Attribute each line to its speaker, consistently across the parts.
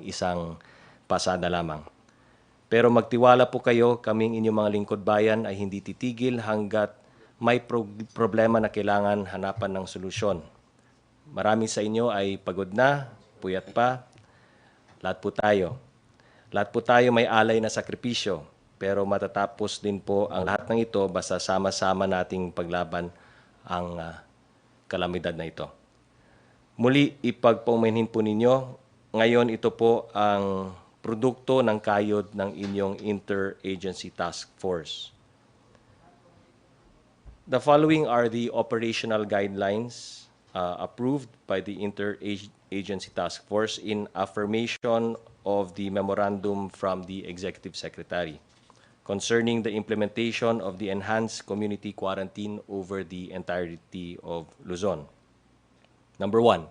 Speaker 1: isang pasada lamang. Pero magtiwala po kayo, kaming inyong mga lingkod bayan ay hindi titigil hanggat may problema na kailangan hanapan ng solusyon. Marami sa inyo ay pagod na, puyat pa, lahat po tayo. Lahat po tayo may alay na sakripisyo, pero matatapos din po ang lahat ng ito basta sama-sama nating paglaban ang kalamidad na ito. Muli, ipagpaumanhin po ninyo, ngayon ito po ang produkto ng kayod ng inyong Interagency Task Force. The following are the operational guidelines approved by the Interagency Task Force in affirmation of the memorandum from the Executive Secretary concerning the implementation of the enhanced community quarantine over the entirety of Luzon. Number 1,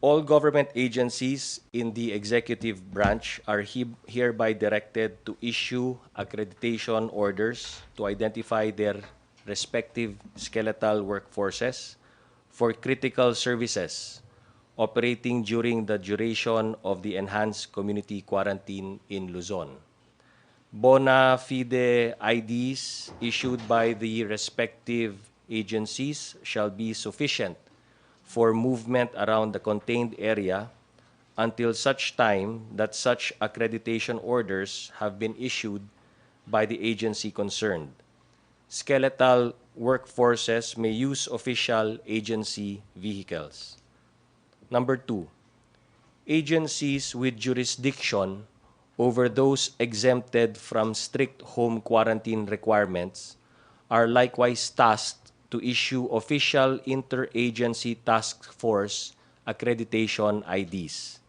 Speaker 1: all government agencies in the executive branch are hereby directed to issue accreditation orders to identify their respective skeletal workforces for critical services operating during the duration of the enhanced community quarantine in Luzon. Bona fide IDs issued by the respective agencies shall be sufficient for movement around the contained area until such time that such accreditation orders have been issued by the agency concerned. Skeletal workforces may use official agency vehicles. Number 2, agencies with jurisdiction over those exempted from strict home quarantine requirements are likewise tasked to issue official interagency task force accreditation IDs.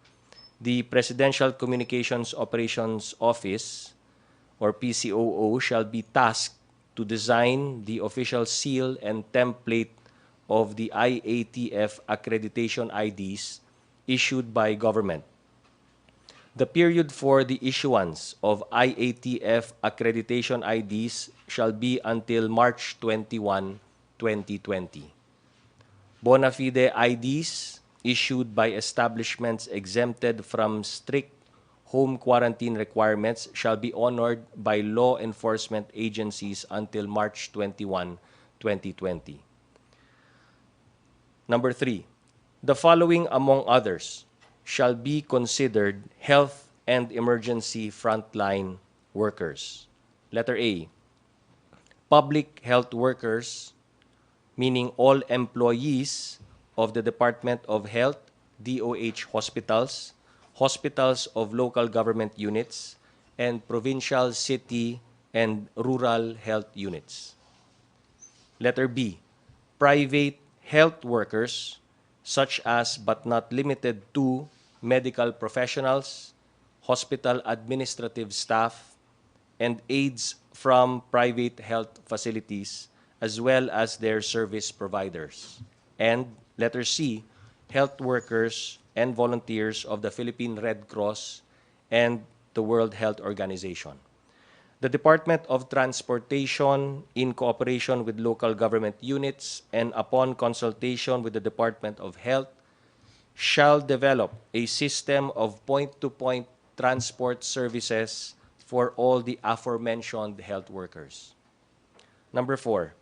Speaker 1: The Presidential Communications Operations Office, or PCOO, shall be tasked to design the official seal and template of the IATF accreditation IDs issued by government. The period for the issuance of IATF accreditation IDs shall be until March 21, 2020. Bona fide IDs issued by establishments exempted from strict home quarantine requirements shall be honored by law enforcement agencies until March 21, 2020. Number 3, the following among others shall be considered health and emergency frontline workers. Letter A, public health workers, meaning all employees of the Department of Health, DOH hospitals, hospitals of local government units, and provincial, city, and rural health units. Letter B, private health workers, such as but not limited to medical professionals, hospital administrative staff, and aides from private health facilities, as well as their service providers. And letter C, health workers and volunteers of the Philippine Red Cross and the World Health Organization. The Department of Transportation, in cooperation with local government units and upon consultation with the Department of Health, shall develop a system of point-to-point transport services for all the aforementioned health workers. Number 4,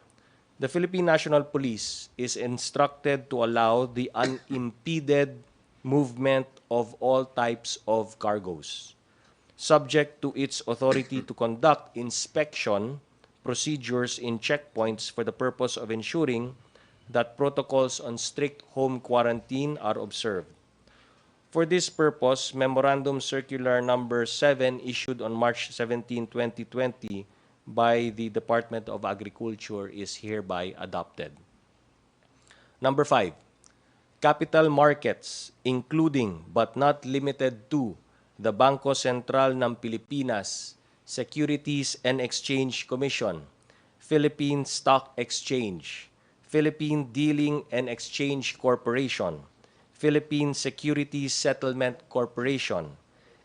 Speaker 1: the Philippine National Police is instructed to allow the unimpeded movement of all types of cargoes, subject to its authority to conduct inspection procedures in checkpoints for the purpose of ensuring that protocols on strict home quarantine are observed. For this purpose, Memorandum Circular Number 7 issued on March 17, 2020 by the Department of Agriculture is hereby adopted. Number 5, capital markets, including but not limited to the Bangko Sentral ng Pilipinas, Securities and Exchange Commission, Philippine Stock Exchange, Philippine Dealing and Exchange Corporation, Philippine Securities Settlement Corporation,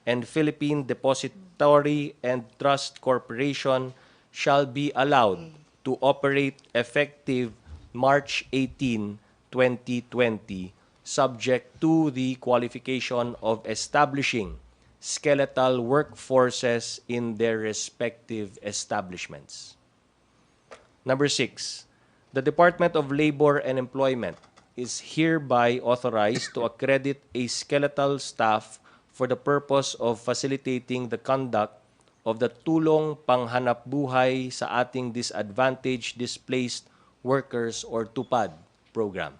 Speaker 1: and Philippine Depository and Trust Corporation shall be allowed to operate effective March 18, 2020 subject to the qualification of establishing skeletal workforces in their respective establishments. Number 6, the Department of Labor and Employment is hereby authorized to accredit a skeletal staff for the purpose of facilitating the conduct of the Tulong Panghanapbuhay sa Ating Disadvantaged Displaced Workers or TUPAD program.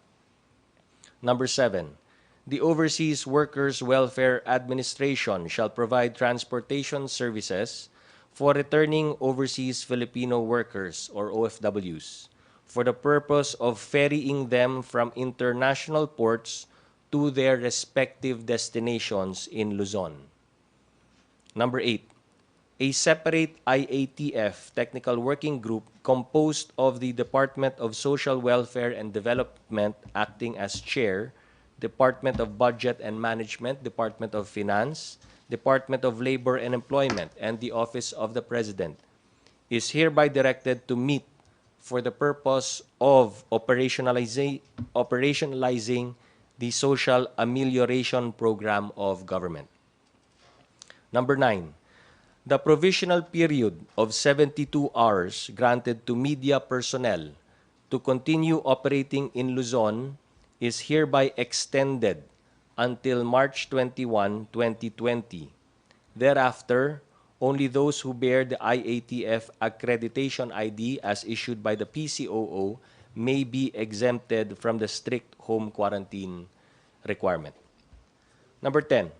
Speaker 1: Number 7, the Overseas Workers Welfare Administration shall provide transportation services for returning overseas Filipino workers or OFWs for the purpose of ferrying them from international ports to their respective destinations in Luzon. Number 8, a separate IATF technical working group composed of the Department of Social Welfare and Development acting as chair, Department of Budget and Management, Department of Finance, Department of Labor and Employment, and the Office of the President is hereby directed to meet for the purpose of operationalizing the social amelioration program of government. Number 9, the provisional period of 72 hours granted to media personnel to continue operating in Luzon is hereby extended until March 21, 2020. Thereafter, only those who bear the IATF accreditation ID as issued by the PCOO may be exempted from the strict home quarantine requirement. Number 10,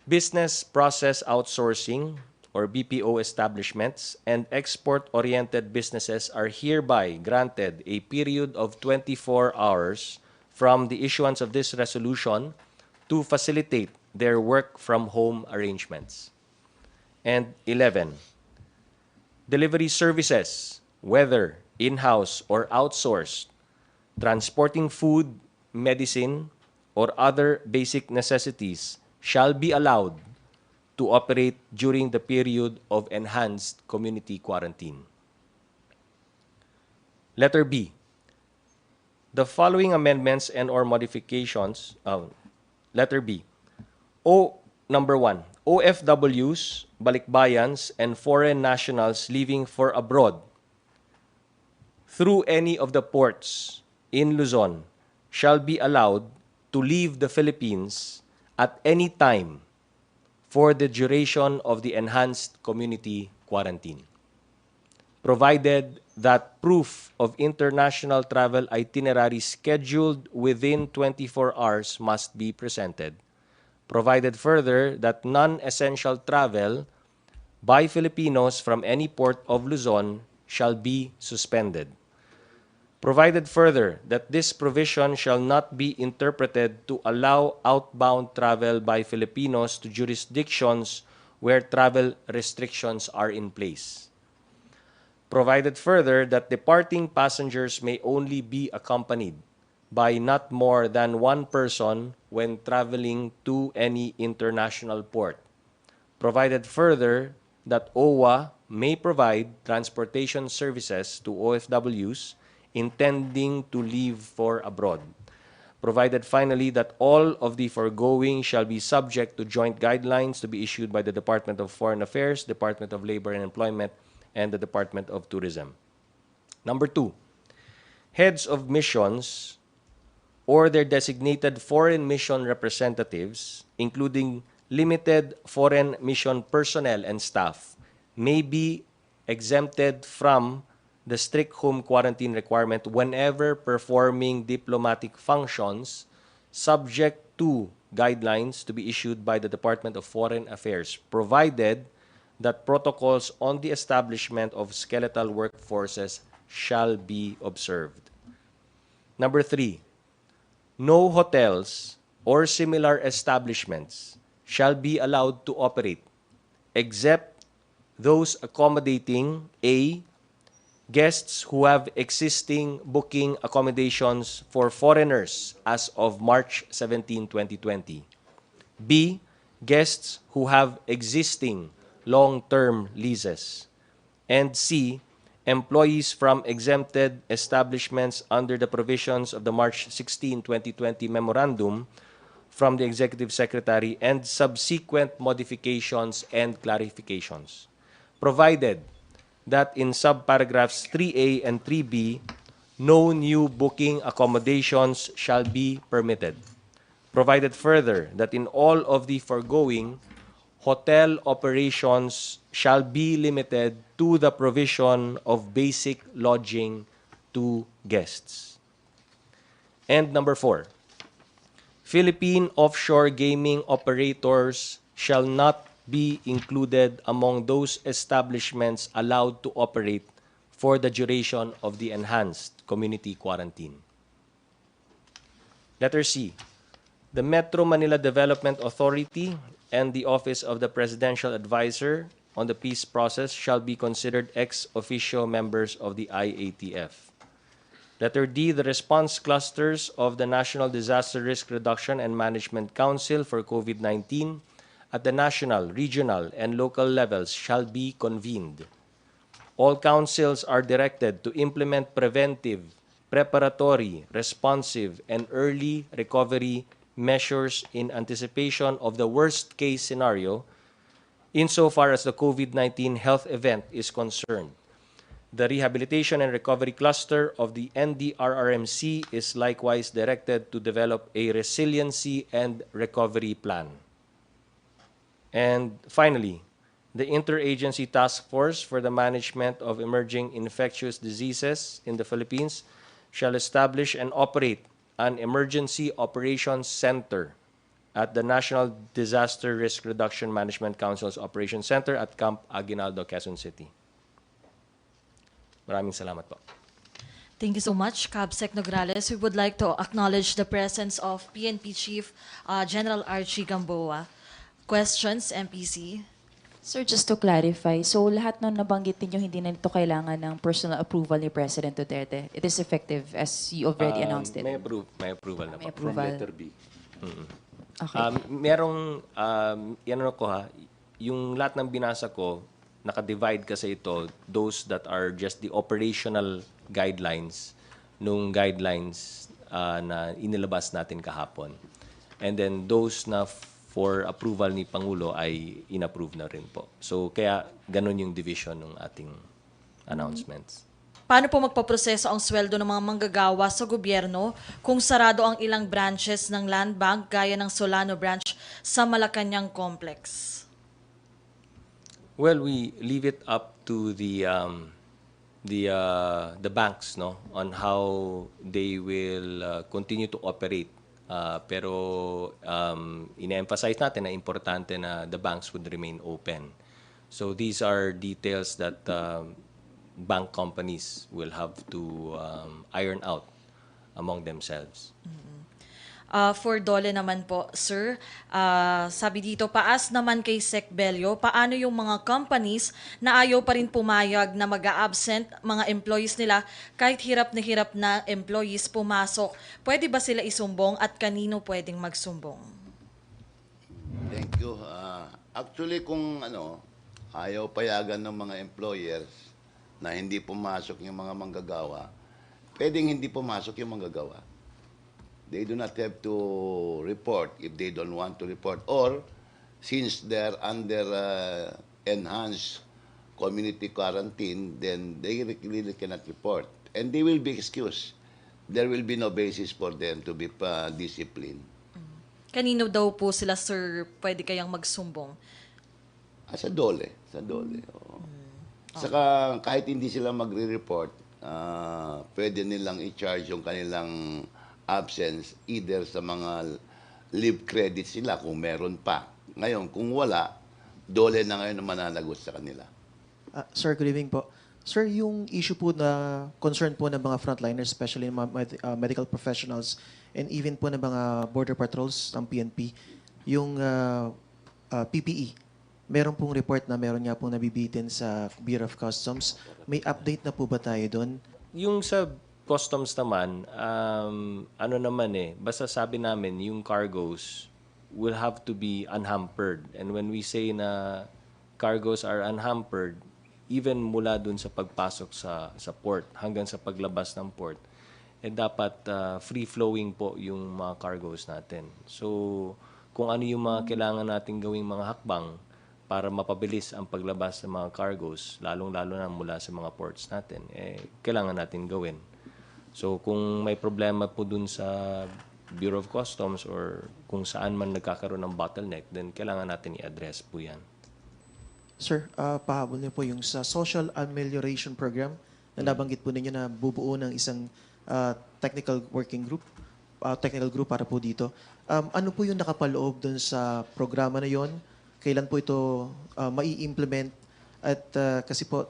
Speaker 1: business process outsourcing or BPO establishments and export-oriented businesses are hereby granted a period of 24 hours from the issuance of this resolution to facilitate their work-from-home arrangements. And 11, delivery services, whether in-house or outsourced, transporting food, medicine, or other basic necessities shall be allowed to operate during the period of enhanced community quarantine. Letter B, the following amendments and or modifications, letter B, number 1, OFWs, balikbayans, and foreign nationals leaving for abroad through any of the ports in Luzon shall be allowed to leave the Philippines at any time for the duration of the enhanced community quarantine, provided that proof of international travel itinerary scheduled within 24 hours must be presented, provided further that non-essential travel by Filipinos from any port of Luzon shall be suspended, provided further that this provision shall not be interpreted to allow outbound travel by Filipinos to jurisdictions where travel restrictions are in place, provided further that departing passengers may only be accompanied by not more than one person when traveling to any international port, provided further that OWA may provide transportation services to OFWs intending to leave for abroad, provided finally that all of the foregoing shall be subject to joint guidelines to be issued by the Department of Foreign Affairs, Department of Labor and Employment, and the Department of Tourism. Number 2, heads of missions or their designated foreign mission representatives, including limited foreign mission personnel and staff, may be exempted from the strict home quarantine requirement whenever performing diplomatic functions, subject to guidelines to be issued by the Department of Foreign Affairs, provided that protocols on the establishment of skeletal workforces shall be observed. Number 3, no hotels or similar establishments shall be allowed to operate except those accommodating A, guests who have existing booking accommodations for foreigners as of March 17, 2020. B, guests who have existing long-term leases. And C, employees from exempted establishments under the provisions of the March 16, 2020 Memorandum from the Executive Secretary and subsequent modifications and clarifications, provided that in subparagraphs 3A and 3B, no new booking accommodations shall be permitted. Provided further that in all of the foregoing, hotel operations shall be limited to the provision of basic lodging to guests. And number 4, Philippine offshore gaming operators shall not be included among those establishments allowed to operate for the duration of the enhanced community quarantine. Letter C. The Metro Manila Development Authority and the Office of the Presidential Advisor on the Peace Process shall be considered ex officio members of the IATF. Letter D, the response clusters of the National Disaster Risk Reduction and Management Council for COVID-19 at the national, regional, and local levels shall be convened. All councils are directed to implement preventive, preparatory, responsive, and early recovery measures in anticipation of the worst-case scenario insofar as the COVID-19 health event is concerned. The Rehabilitation and Recovery Cluster of the NDRRMC is likewise directed to develop a resiliency and recovery plan. And finally, the Interagency Task Force for the Management of Emerging Infectious Diseases in the Philippines shall establish and operate an Emergency Operations Center at the National Disaster Risk Reduction Management Council's Operations Center at Camp Aguinaldo, Quezon City. Maraming salamat po.
Speaker 2: Thank you so much, Cabsec Nograles. We would like to acknowledge the presence of PNP Chief General Archie Gamboa. Questions, MPC?
Speaker 3: Sir, just to clarify, so lahat ng nabanggit ninyo hindi na ito kailangan ng personal approval ni President Duterte. It is effective as you already announced it.
Speaker 1: May approval na
Speaker 3: May
Speaker 1: po.
Speaker 3: approval.
Speaker 4: Letter B.
Speaker 3: Okay.
Speaker 1: Merong, yan ano ko ha, yung lahat ng binasa ko, naka-divide kasi ito, those that are just the operational guidelines, nung guidelines na inilabas natin kahapon. And then those na for approval ni Pangulo ay inapprove na rin po. So kaya ganun yung division ng ating announcements.
Speaker 2: Paano po magpaproseso ang sweldo ng mga manggagawa sa gobyerno kung sarado ang ilang branches ng Land Bank gaya ng Solano branch sa Malacanang Complex?
Speaker 1: Well, we leave it up to the banks, no, on how they will continue to operate. Pero ina-emphasize natin na importante na the banks would remain open. So these are details that bank companies will have to iron out among themselves.
Speaker 2: For Dole naman po, sir, sabi dito, paas naman kay Sec Bello, paano yung mga companies na ayaw pa rin pumayag na mag-a-absent mga employees nila kahit hirap na employees pumasok? Pwede ba sila isumbong at kanino pwedeng magsumbong?
Speaker 4: Thank you. Actually, kung ayaw payagan ng mga employers na hindi pumasok yung mga manggagawa, pwedeng hindi pumasok yung manggagawa. They do not have to report if they don't want to report. Or, since they're under enhanced community quarantine, then they really cannot report. And they will be excused. There will be no basis for them to be disciplined.
Speaker 2: Kanino daw po sila, sir, pwede kayang magsumbong?
Speaker 4: Sa dole. Oo. Saka kahit hindi sila magre-report, pwede nilang i-charge yung kanilang absence either sa mga leave credits nila kung meron pa. Ngayon, kung wala, dole na ngayon ang mananagot sa kanila.
Speaker 5: Sir, good evening po. Sir, yung issue po na concern po ng mga frontliners, especially mga medical professionals and even po ng mga border patrols ng PNP, yung PPE, meron pong report na meron nga pong nabibitin sa Bureau of Customs. May update na po ba tayo doon?
Speaker 1: Yung sa customs naman, basta sabi namin, yung cargoes will have to be unhampered. And when we say na cargoes are unhampered, even mula dun sa pagpasok sa port hanggang sa paglabas ng port, dapat free-flowing po yung mga cargoes natin. So, kung ano yung mga kailangan natin gawing mga hakbang para mapabilis ang paglabas ng mga cargoes, lalong-lalo na mula sa mga ports natin, kailangan natin gawin. So, kung may problema po dun sa Bureau of Customs or kung saan man nagkakaroon ng bottleneck, then kailangan natin i-address po yan.
Speaker 5: Sir, pahabol niyo po yung sa social amelioration program na nabanggit po ninyo na bubuo ng isang technical working group, technical group para po dito. Ano po yung nakapaloob dun sa programa na yon? Kailan po ito mai-implement? At kasi po,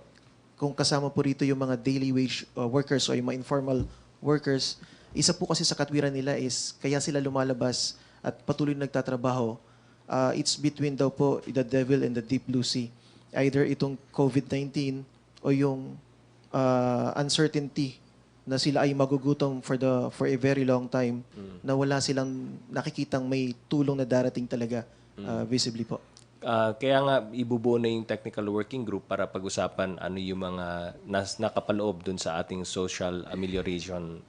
Speaker 5: kung kasama po rito yung mga daily wage workers o yung mga informal workers, isa po kasi sa katwiran nila is kaya sila lumalabas at patuloy na nagtatrabaho. It's between daw po the devil and the deep blue sea. Either itong COVID-19 o yung uncertainty na sila ay magugutom for a very long time na wala silang nakikitang may tulong na darating talaga visibly po.
Speaker 1: Kaya nga ibubuo na yung technical working group para pag-usapan ano yung mga nakapaloob dun sa ating social amelioration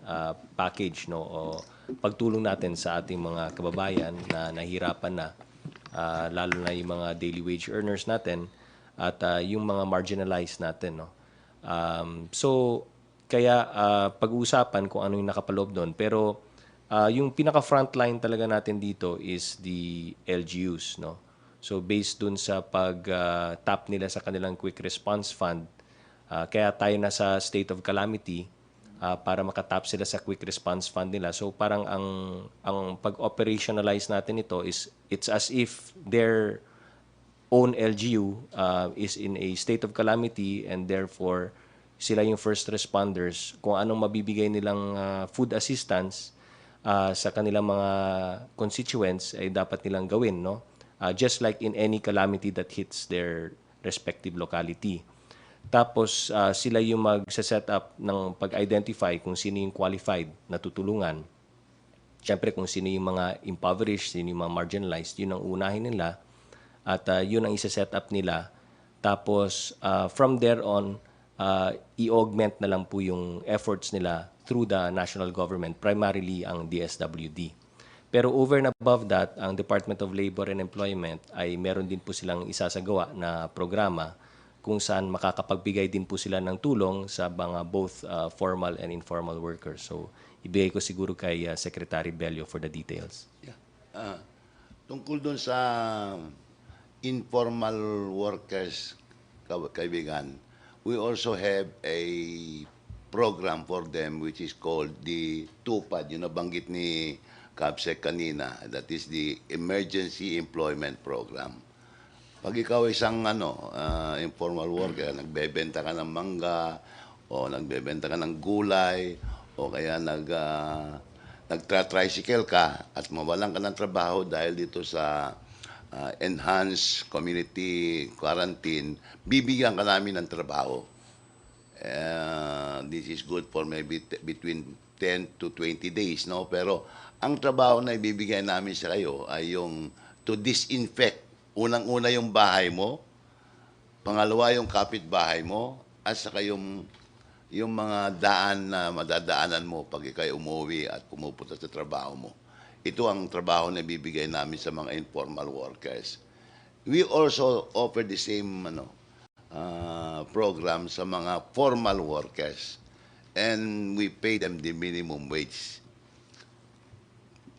Speaker 1: package, no, o pagtulong natin sa ating mga kababayan na nahihirapan na, lalo na yung mga daily wage earners natin at yung mga marginalized natin, no. So kaya pag-uusapan kung ano yung nakapaloob doon, pero yung pinaka frontline talaga natin dito is the LGUs, no. So based dun sa pag-tap nila sa kanilang quick response fund, kaya tayo nasa state of calamity para makatap sila sa quick response fund nila. So parang ang pag-operationalize natin ito is it's as if their own LGU is in a state of calamity and therefore sila yung first responders. Kung anong mabibigay nilang food assistance sa kanilang mga constituents ay dapat nilang gawin, no? Just like in any calamity that hits their respective locality. Tapos sila yung mag-set up ng pag-identify kung sino yung qualified na tutulungan. Siyempre kung sino yung mga impoverished, sino yung mga marginalized, yun ang unahin nila at yun ang isa-set up nila. Tapos from there on, i-augment na lang po yung efforts nila through the national government, primarily ang DSWD. Pero over and above that, ang Department of Labor and Employment ay meron din po silang isasagawa na programa kung saan makakapagbigay din po sila ng tulong sa mga both formal and informal workers. So, ibigay ko siguro kay Secretary Bello for the details.
Speaker 4: Yeah. Tungkol doon sa informal workers, kaibigan, we also have a program for them which is called the TUPAD, yung nabanggit ni Kabsek kanina, that is the Emergency Employment Program. Pag ikaw isang informal worker, nagbebenta ka ng mangga, o nagbebenta ka ng gulay, o kaya nagtra-tricycle ka at mawalan ka ng trabaho dahil dito sa enhanced community quarantine, bibigyan ka namin ng trabaho. This is good for maybe between 10 to 20 days, no? Pero ang trabaho na ibibigay namin sa kayo ay yung to disinfect. Unang-una yung bahay mo, pangalawa yung kapitbahay mo, at saka yung mga daan na madadaanan mo pag ikay umuwi at pumupunta sa trabaho mo. Ito ang trabaho na ibibigay namin sa mga informal workers. We also offer the same program sa mga formal workers, and we pay them the minimum wage.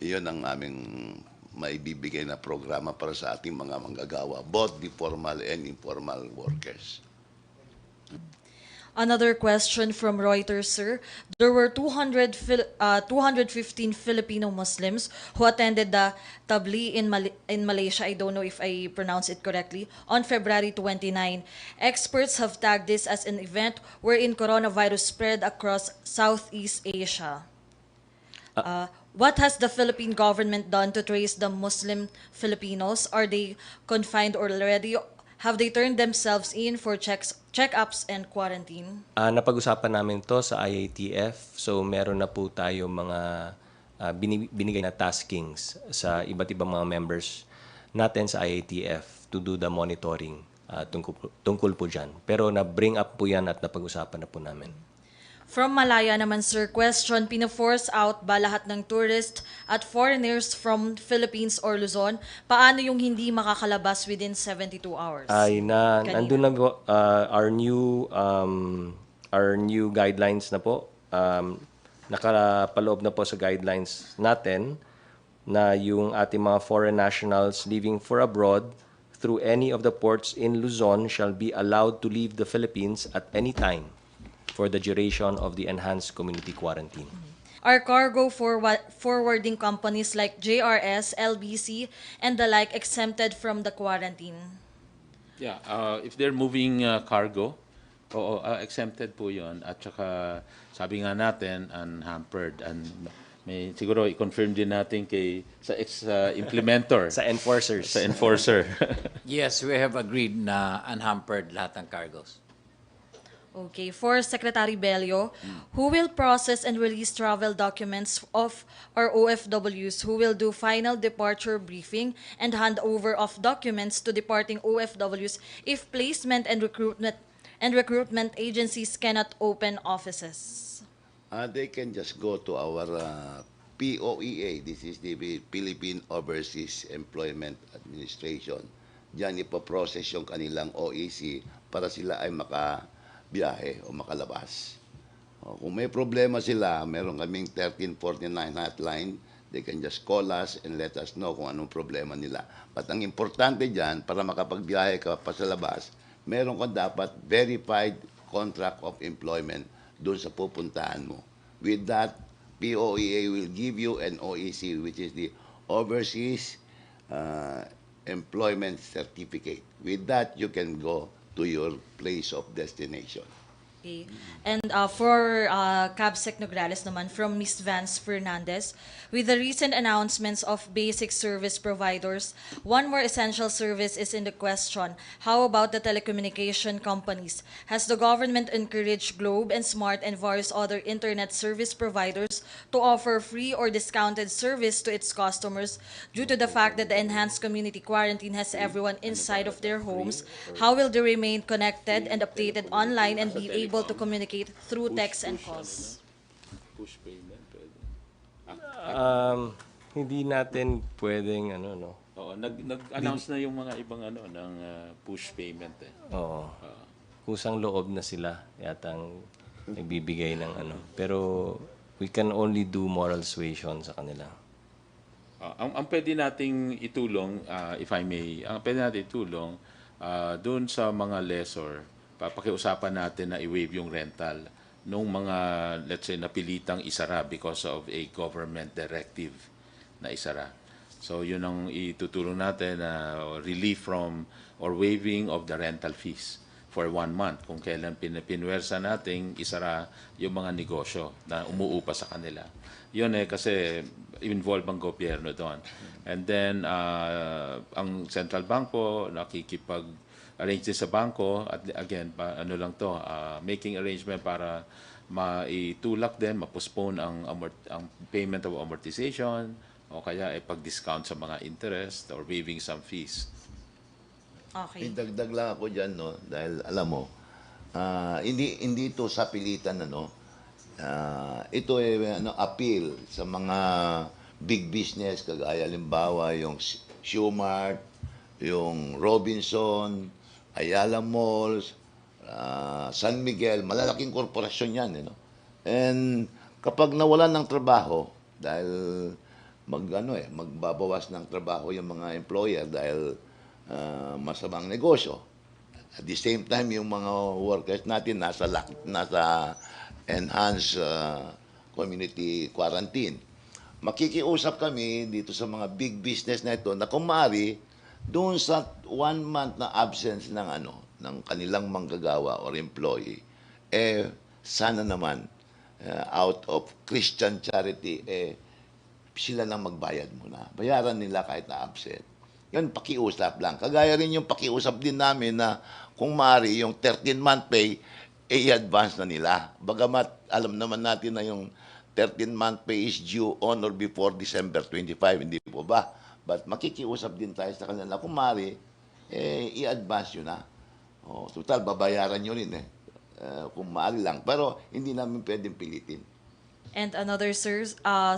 Speaker 4: Iyon ang aming maibibigay na programa para sa ating mga manggagawa, both the formal and informal workers.
Speaker 2: Another question from Reuters, sir. There were 215 Filipino Muslims who attended the Tabligh in Malaysia. I don't know if I pronounce it correctly. On February 29. Experts have tagged this as an event wherein coronavirus spread across Southeast Asia. What has the Philippine government done to trace the Muslim Filipinos? Are they confined already? Have they turned themselves in for check-ups and quarantine?
Speaker 1: Napag-usapan namin to sa IATF. So meron na po tayo mga binigay na taskings sa iba't ibang mga members natin sa IATF to do the monitoring. tungkol po dyan. Pero na-bring up po yan at napag-usapan na po namin.
Speaker 2: From Malaya naman, sir, question, pina-force out ba lahat ng tourist at foreigners from Philippines or Luzon? Paano yung hindi makakalabas within 72 hours?
Speaker 1: Ay
Speaker 2: Kanina.
Speaker 1: nandun na po our new guidelines na po. Nakapaloob na po sa guidelines natin na yung ating mga foreign nationals leaving for abroad through any of the ports in Luzon shall be allowed to leave the Philippines at any time for the duration of the enhanced community quarantine.
Speaker 2: Are cargo forwarding companies like JRS, LBC, and the like exempted from the quarantine?
Speaker 6: Yeah, if they're moving cargo, oo, exempted po 'yon. At saka sabi nga natin unhampered, and may siguro i-confirm din natin kay sa implementer
Speaker 1: Sa enforcers.
Speaker 6: sa enforcer.
Speaker 7: Yes, we have agreed na unhampered lahat ng cargos.
Speaker 2: Okay, for Secretary Bello, who will process and release travel documents of our OFWs who will do final departure briefing and handover of documents to departing OFWs if placement and recruitment agencies cannot open offices?
Speaker 4: They can just go to our POEA. This is the Philippine Overseas Employment Administration. Diyan ipoprocess yung kanilang OEC para sila ay makabiyahe o makalabas. Kung may problema sila, meron kaming 1349 hotline. They can just call us and let us know kung anong problema nila. But ang importante dyan, para makapagbiyahe ka pa sa labas, meron ka dapat verified contract of employment doon sa pupuntahan mo. With that, POEA will give you an OEC, which is the Overseas Employment Certificate. With that, you can go to your place of destination.
Speaker 2: Okay. And for CABSEC Nograles naman, from Ms. Vance Fernandez, with the recent announcements of basic service providers, one more essential service is in the question. How about the telecommunication companies? Has the government encouraged Globe and Smart and various other internet service providers to offer free or discounted service to its customers due to the fact that the enhanced community quarantine has everyone inside of their homes? How will they remain connected and updated online and be able to communicate through text and calls?
Speaker 6: Push payment, pwede.
Speaker 1: Hindi natin pwedeng
Speaker 6: Oo, nag-announce na yung mga ibang ng push payment eh.
Speaker 1: Oo. Kusang loob na sila yatang nagbibigay ng Pero we can only do moral suasion sa kanila.
Speaker 6: Ang pwede nating itulong, if I may, ang pwede nating itulong doon sa mga lessor, papakiusapan natin na i-waive yung rental nung mga, let's say, napilitang isara because of a government directive na isara. So, yun ang itutulong natin na relief from or waiving of the rental fees for 1 month kung kailan pinwersa nating isara yung mga negosyo na umuupa sa kanila. Yun kasi involved ang gobyerno doon. And then, ang central bank po nakikipag-arrange din sa bangko at again, making arrangement para maitulak din, ma-postpone ang payment of amortization o kaya pag-discount sa mga interest or waiving some fees.
Speaker 2: Okay.
Speaker 4: Idagdag lang ako dyan, dahil alam mo, hindi ito sa pilitan, ito ay appeal sa mga big business, kagaya halimbawa yung Shoemart, yung Robinson, Ayala Malls, San Miguel, malalaking korporasyon yan. And kapag nawalan ng trabaho, dahil magbabawas ng trabaho yung mga employer dahil masamang negosyo. At the same time, yung mga workers natin nasa enhanced community quarantine. Makikiusap kami dito sa mga big business na ito na kung maaari, doon sa 1 month na absence ng kanilang manggagawa or employee, sana naman, out of Christian charity, sila nang magbayad muna. Bayaran nila kahit na absent. Yun, pakiusap lang. Kagaya rin yung pakiusap din namin na kung maaari, yung 13-month pay, i-advance na nila. Bagamat alam naman natin na yung 13-month pay is due on or before December 25, hindi po ba? But makikiusap din tayo sa kanila. Kung maaari, i-advance yun na. Oh, total, babayaran nyo rin eh. Kung mahal lang. Pero hindi namin pwedeng pilitin.
Speaker 2: And another, sir,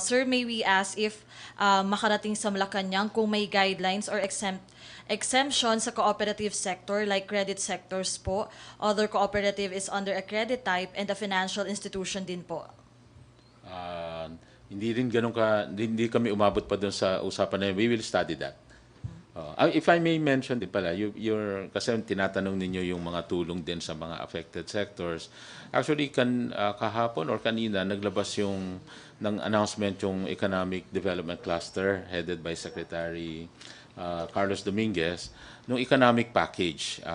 Speaker 2: sir, may we ask if makarating sa Malacanang kung may guidelines or exemption sa cooperative sector like credit sectors po. Other cooperative is under a credit type and a financial institution din po.
Speaker 6: Hindi rin hindi kami umabot pa doon sa usapan na yun. We will study that. If I may mention din pala, kasi tinatanong ninyo yung mga tulong din sa mga affected sectors. Actually, kahapon or kanina, naglabas ng announcement yung Economic Development Cluster headed by Secretary Carlos Dominguez, nung economic package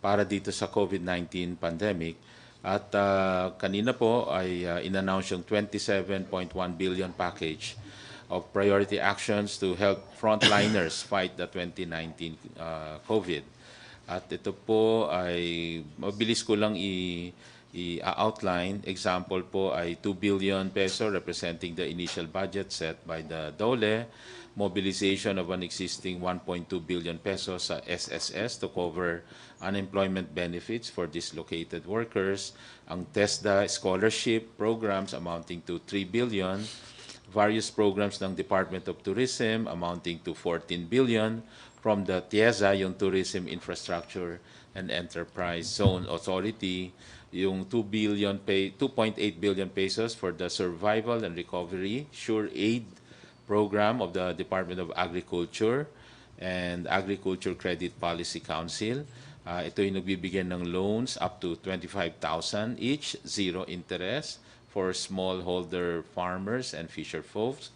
Speaker 6: para dito sa COVID-19 pandemic. At kanina po ay in-announce yung 27.1 billion package of priority actions to help frontliners fight the 2019 COVID. At ito po ay mabilis ko lang i-outline. Example po ay 2 billion peso representing the initial budget set by the DOLE, mobilization of an existing 1.2 billion pesos sa SSS to cover unemployment benefits for dislocated workers, ang TESDA scholarship programs amounting to 3 billion, various programs ng Department of Tourism amounting to 14 billion from the TIEZA, yung Tourism Infrastructure and Enterprise Zone Authority, yung 2.8 billion pesos for the Survival and Recovery Sure Aid program of the Department of Agriculture and Agriculture Credit Policy Council. Ito yung nagbibigyan ng loans up to 25,000 each, zero interest, for smallholder farmers and fisher folks.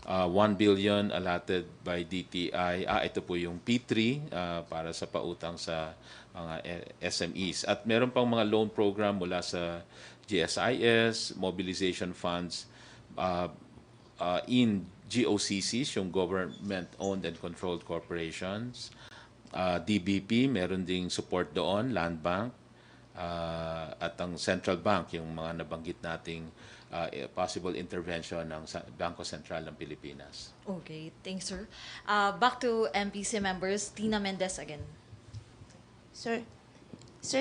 Speaker 6: 1 billion allotted by DTI. Ito po yung P3 para sa pautang sa mga SMEs. At meron pang mga loan program mula sa GSIS, mobilization funds in GOCCs, yung government-owned and controlled corporations. DBP, meron ding support doon, Land Bank, at ang Central Bank, yung mga nabanggit nating possible intervention ng Bangko Sentral ng Pilipinas.
Speaker 2: Okay, thanks, sir. Back to MPC members, Tina Mendez again.
Speaker 8: Sir,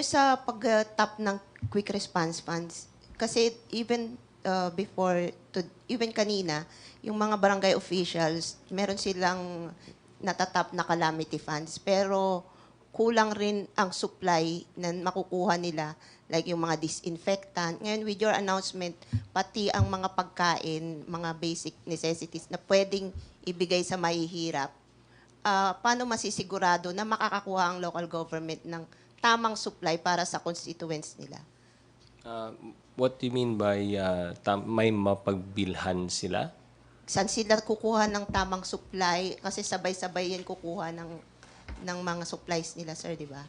Speaker 8: sa pag-tap ng quick response funds, kasi even even kanina, yung mga barangay officials, meron silang natatap na calamity funds, pero kulang rin ang supply na makukuha nila, like yung mga disinfectant. Ngayon, with your announcement, pati ang mga pagkain, mga basic necessities na pwedeng ibigay sa mahihirap, paano masisigurado na makakakuha ang local government ng tamang supply para sa constituents nila?
Speaker 1: What do you mean by may mapagbilhan sila?
Speaker 8: Saan sila kukuha ng tamang supply? Kasi sabay-sabay yan kukuha ng mga supplies nila, sir, di ba?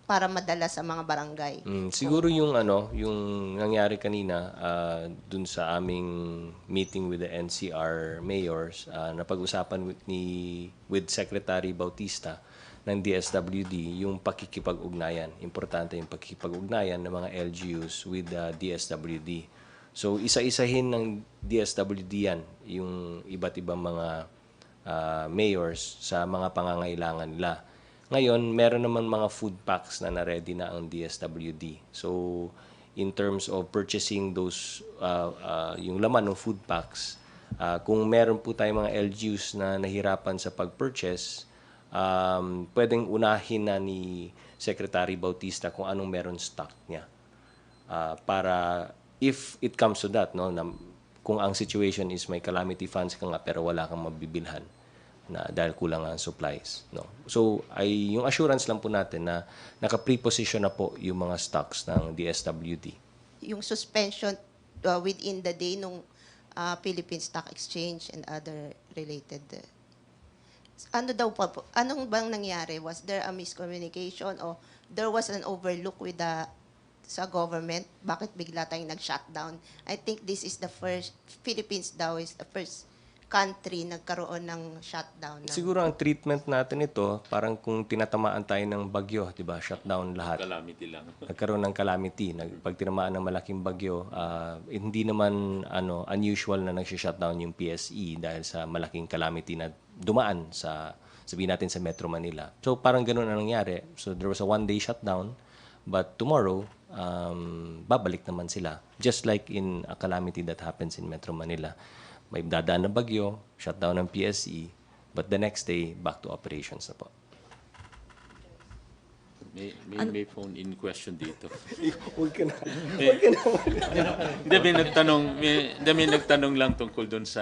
Speaker 8: Para madala sa mga barangay.
Speaker 1: Siguro yung nangyari kanina dun sa aming meeting with the NCR mayors, napag-usapan with Secretary Bautista ng DSWD yung pakikipag-ugnayan. Importante yung pakikipag-ugnayan ng mga LGUs with the DSWD. So isa-isahin ng DSWD yan, yung iba't ibang mga mayors sa mga pangangailangan nila. Ngayon, meron naman mga food packs na na-ready na ang DSWD. So, in terms of purchasing those, yung laman ng food packs, kung meron po tayong mga LGUs na nahirapan sa pag-purchase, pwedeng unahin na ni Secretary Bautista kung anong meron stock niya. Para if it comes to that, no, na kung ang situation is may calamity funds ka nga pero wala kang mabibilhan na dahil kulang ang supplies, no. So ay yung assurance lang po natin na naka-preposition na po yung mga stocks ng DSWD.
Speaker 8: Yung suspension within the day nung Philippine Stock Exchange and other related. Anong bang nangyari? Was there a miscommunication or there was an overlook with sa government? Bakit bigla tayong nag-shutdown? I think this is the first, Philippines daw is the first country nagkaroon ng shutdown.
Speaker 1: Siguro ang treatment natin ito, parang kung tinatamaan tayo ng bagyo, di ba? Shutdown lahat.
Speaker 6: Calamity lang.
Speaker 1: Nagkaroon ng calamity. Pag tinamaan ng malaking bagyo, hindi naman unusual na nag-shutdown yung PSE dahil sa malaking calamity na dumaan sa sabihin natin sa Metro Manila. So parang ganun ang nangyari. So there was a one-day shutdown, but tomorrow, babalik naman sila. Just like in a calamity that happens in Metro Manila. May dadaan na bagyo, shutdown ng PSE, but the next day, back to operations na po.
Speaker 6: May phone-in question dito.
Speaker 1: Huwag ka na.
Speaker 6: Hindi, may nagtanong lang tungkol doon sa,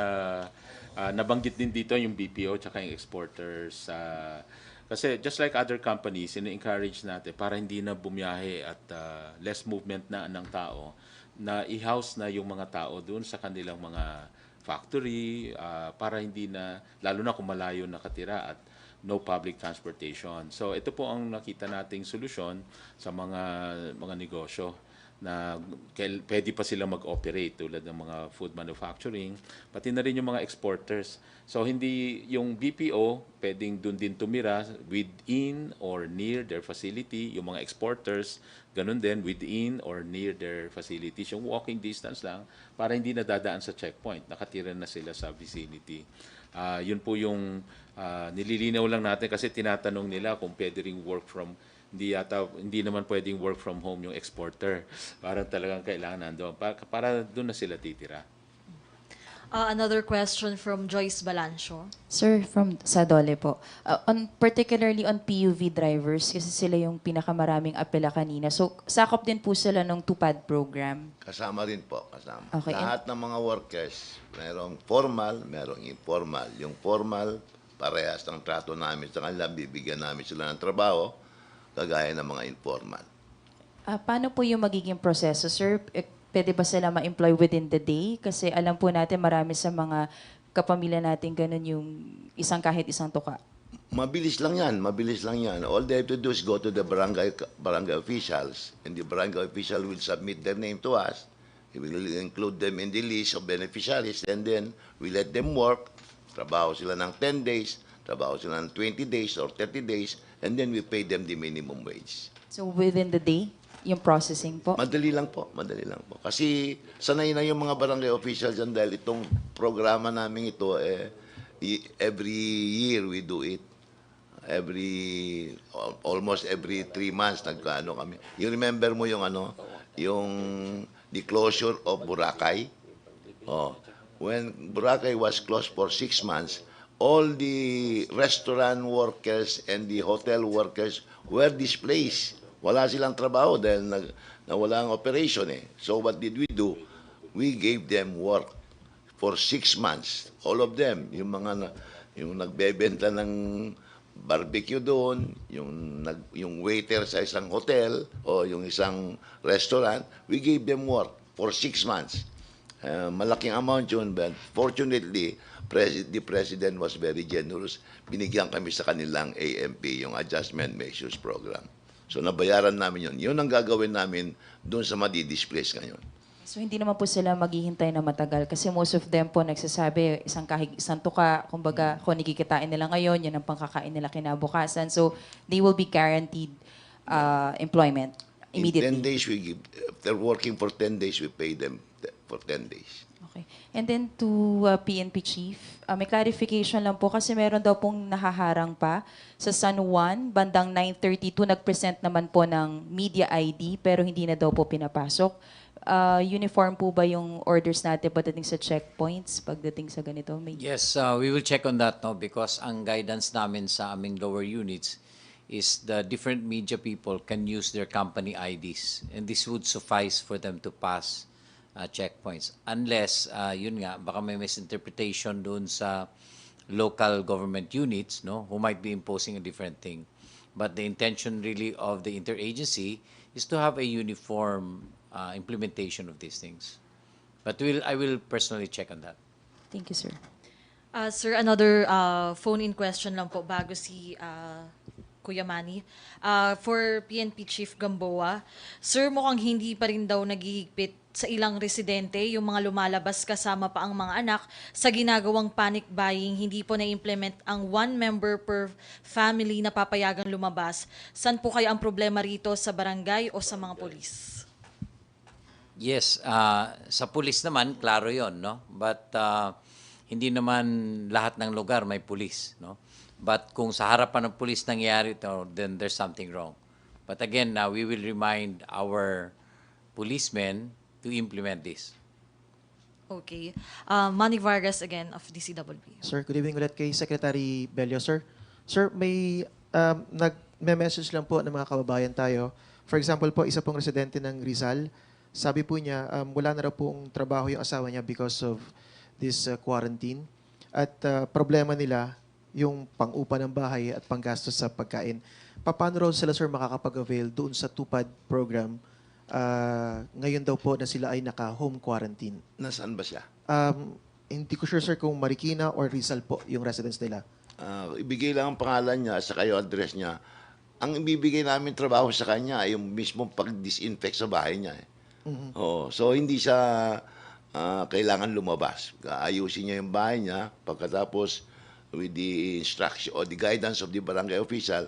Speaker 6: nabanggit din dito yung BPO tsaka yung exporters. Kasi just like other companies, ina-encourage natin para hindi na bumiyahe at less movement na ng tao, na i-house na yung mga tao doon sa kanilang mga factory, para hindi na, lalo na kung malayo nakatira at no public transportation. So ito po ang nakita nating solusyon sa mga negosyo na pwede pa silang mag-operate tulad ng mga food manufacturing, pati na rin yung mga exporters. So hindi yung BPO pwedeng dun din tumira within or near their facility. Yung mga exporters, ganun din within or near their facilities. Yung walking distance lang para hindi nadadaan sa checkpoint. Nakatira na sila sa vicinity. Yun po yung nililinaw lang natin kasi tinatanong nila kung pwede ring work from, hindi naman pwedeng work from home yung exporter. Parang talagang kailangan nandoon. Para doon na sila titira.
Speaker 2: Another question from Joyce Balancio.
Speaker 3: Sir, sa Dole po. Particularly on PUV drivers, kasi sila yung pinakamaraming apela kanina. So, sakop din po sila ng TUPAD program.
Speaker 4: Kasama rin po, kasama.
Speaker 3: Okay,
Speaker 4: Lahat ng mga workers, merong formal, merong informal. Yung formal, parehas ng trato namin sa kanila, bibigyan namin sila ng trabaho, kagaya ng mga informal.
Speaker 3: Paano po yung magiging proseso, sir? Pwede ba sila ma-employ within the day? Kasi alam po natin marami sa mga kapamilya natin ganun yung kahit isang tuka.
Speaker 4: Mabilis lang yan, mabilis lang yan. All they have to do is go to the barangay officials, and the barangay official will submit their name to us. We will include them in the list of beneficiaries, and then we let them work. Trabaho sila ng 10 days, trabaho sila ng 20 days or 30 days, and then we pay them the minimum wage.
Speaker 3: So within the day, yung processing po?
Speaker 4: Madali lang po, madali lang po. Kasi sanay na yung mga barangay officials dyan dahil itong programa namin ito, every year we do it. Almost every 3 months nagkaano kami. You remember mo yung the closure of Boracay? When Boracay was closed for 6 months, all the restaurant workers and the hotel workers were displaced. Wala silang trabaho dahil nawala ang operation eh. So what did we do? We gave them work for 6 months. All of them, yung nagbebenta ng barbecue doon, yung waiter sa isang hotel o yung isang restaurant, we gave them work for 6 months. Malaking amount yun, but fortunately, the President was very generous. Binigyan kami sa kanilang AMP, yung Adjustment Measures Program. So nabayaran namin yun. Yun ang gagawin namin doon sa madi-displace ngayon.
Speaker 3: So hindi naman po sila maghihintay na matagal kasi most of them po nagsasabi isang tuka, kumbaga kung nakikitain nila ngayon, yan ang pangkakain nila kinabukasan. So they will be guaranteed employment immediately.
Speaker 4: In 10 days, if they're working for 10 days, we pay them for 10 days.
Speaker 3: Okay. And then to PNP Chief, may clarification lang po kasi meron daw pong nahaharang pa sa San Juan, bandang 9:32, nag-present naman po ng media ID pero hindi na daw po pinapasok. Uniform po ba yung orders natin pagdating sa checkpoints, pagdating sa ganito?
Speaker 7: Yes, we will check on that, no, because ang guidance namin sa aming lower units is the different media people can use their company IDs and this would suffice for them to pass checkpoints. Unless, yun nga, baka may misinterpretation doon sa local government units, no, who might be imposing a different thing. But the intention really of the interagency is to have a uniform implementation of these things. But I will personally check on that.
Speaker 3: Thank you, sir.
Speaker 2: Sir, another phone-in question lang po bago si Kuya Manny. For PNP Chief Gamboa, sir, mukhang hindi pa rin daw naghihigpit sa ilang residente yung mga lumalabas kasama pa ang mga anak sa ginagawang panic buying. Hindi po na-implement ang 1 member per family na papayagang lumabas. Saan po kaya ang problema rito, sa barangay o sa mga polis?
Speaker 7: Yes, sa pulis naman, klaro yon, no? But hindi naman lahat ng lugar may pulis, no? But kung sa harapan ng pulis nangyayari ito, then there's something wrong. But again, now we will remind our policemen to implement this.
Speaker 2: Okay. Manny Vargas again of DCWB.
Speaker 5: Sir, good evening ulit kay Secretary Bello. Sir, may nag-message lang po ng mga kababayan tayo. For example po, isa pong residente ng Rizal, sabi po niya, wala na raw pong trabaho yung asawa niya because of this quarantine. At problema nila, yung pang-upa ng bahay at panggastos sa pagkain. Paano raw sila, sir, makakapag-avail doon sa TUPAD program ngayon daw po na sila ay naka-home quarantine?
Speaker 4: Nasaan ba siya?
Speaker 5: Hindi ko sure, sir, kung Marikina or Rizal po yung residence nila.
Speaker 4: Ibigay lang ang pangalan niya sa kayo address niya. Ang ibibigay namin trabaho sa kanya ay yung mismong pag-disinfect sa bahay niya. Oo. So, hindi siya kailangan lumabas. Ayusin niya yung bahay niya. Pagkatapos, with the instruction or the guidance of the barangay official,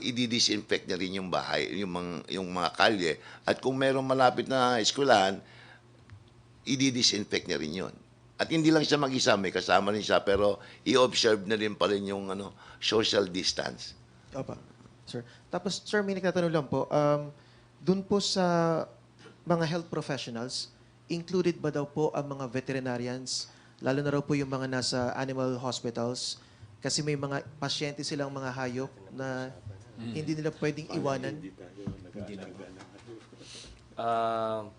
Speaker 4: i-disinfect niya rin yung bahay, yung mga kalye. At kung mayroong malapit na eskwelahan, i-disinfect niya rin yun. At hindi lang siya mag-isa, may kasama rin siya, pero i-observe na rin pa rin yung social distance.
Speaker 5: Opa, sir. Tapos, sir, may nagtatanong lang po, dun po sa mga health professionals, included ba daw po ang mga veterinarians, lalo na raw po yung mga nasa animal hospitals, kasi may mga pasyente silang mga hayop na hindi nila pwedeng iwanan?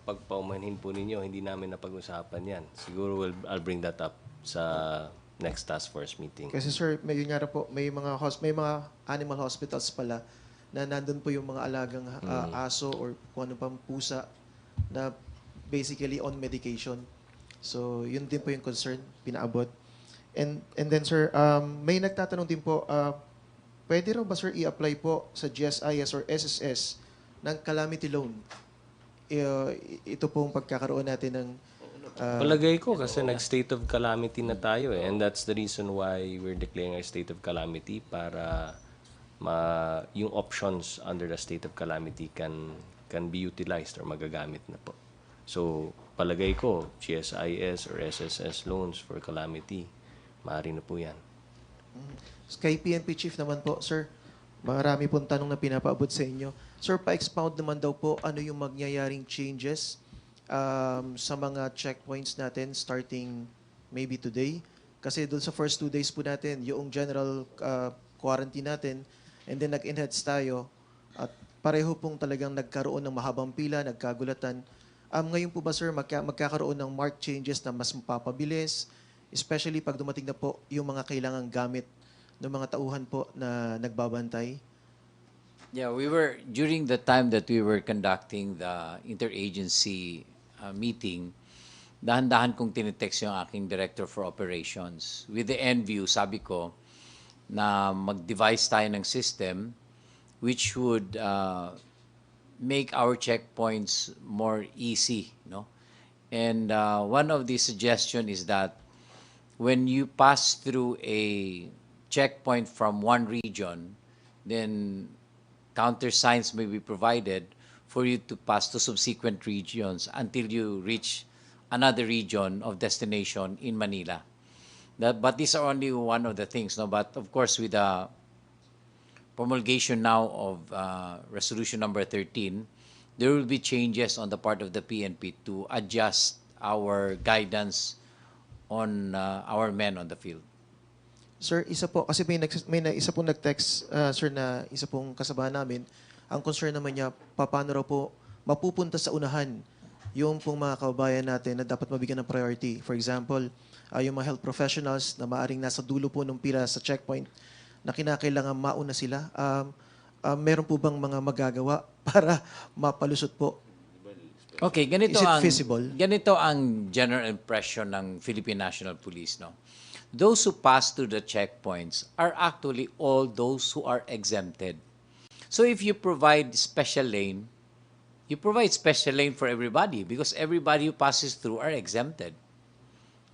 Speaker 1: Pagpaumanhin po ninyo, hindi namin napag-usapan yan. Siguro I'll bring that up sa next task force meeting.
Speaker 5: Kasi sir, may nga po, may mga animal hospitals pala na nandun po yung mga alagang aso or kung ano pang pusa na basically on medication. So, yun din po yung concern, pinaabot. And then sir, may nagtatanong din po, pwede raw ba sir i-apply po sa GSIS or SSS ng calamity loan? Ito pong pagkakaroon natin ng
Speaker 1: Palagay ko kasi nag-state of calamity na tayo and that's the reason why we're declaring a state of calamity para yung options under the state of calamity can be utilized or magagamit na po. So, palagay ko, GSIS or SSS loans for calamity, maaari na po yan.
Speaker 5: Kay PNP Chief naman po, sir, marami pong tanong na pinapaabot sa inyo. Sir, pa-expound naman daw po ano yung magyayaring changes sa mga checkpoints natin starting maybe today. Kasi doon sa first 2 days po natin, yung general quarantine natin, and then nag-enhance tayo, at pareho pong talagang nagkaroon ng mahabang pila, nagkagulatan. Ngayon po ba, sir, magkakaroon ng marked changes na mas mapapabilis, especially pag dumating na po yung mga kailangang gamit ng mga tauhan po na nagbabantay?
Speaker 7: Yeah, during the time that we were conducting the interagency meeting, dahan-dahan kong tinitext yung aking director for operations. With the end view, sabi ko, na mag-devise tayo ng system which would make our checkpoints more easy, no? And one of the suggestion is that when you pass through a checkpoint from one region, then countersigns may be provided for you to pass to subsequent regions until you reach another region of destination in Manila. But these are only one of the things, no? But of course, with the promulgation now of resolution number 13, there will be changes on the part of the PNP to adjust our guidance on our men on the field.
Speaker 5: Sir, isa po, kasi may isa pong nag-text, sir, na isa pong kasabahan namin. Ang concern naman niya, paano raw po mapupunta sa unahan yung pong mga kababayan natin na dapat mabigyan ng priority. For example, yung mga health professionals na maaring nasa dulo po ng pila sa checkpoint na kinakailangan mauna sila. Meron po bang mga magagawa para mapalusot po?
Speaker 7: Okay,
Speaker 5: Is it feasible?
Speaker 7: Ganito ang general impression ng Philippine National Police, no? Those who pass through the checkpoints are actually all those who are exempted. So if you provide special lane, you provide special lane for everybody because everybody who passes through are exempted.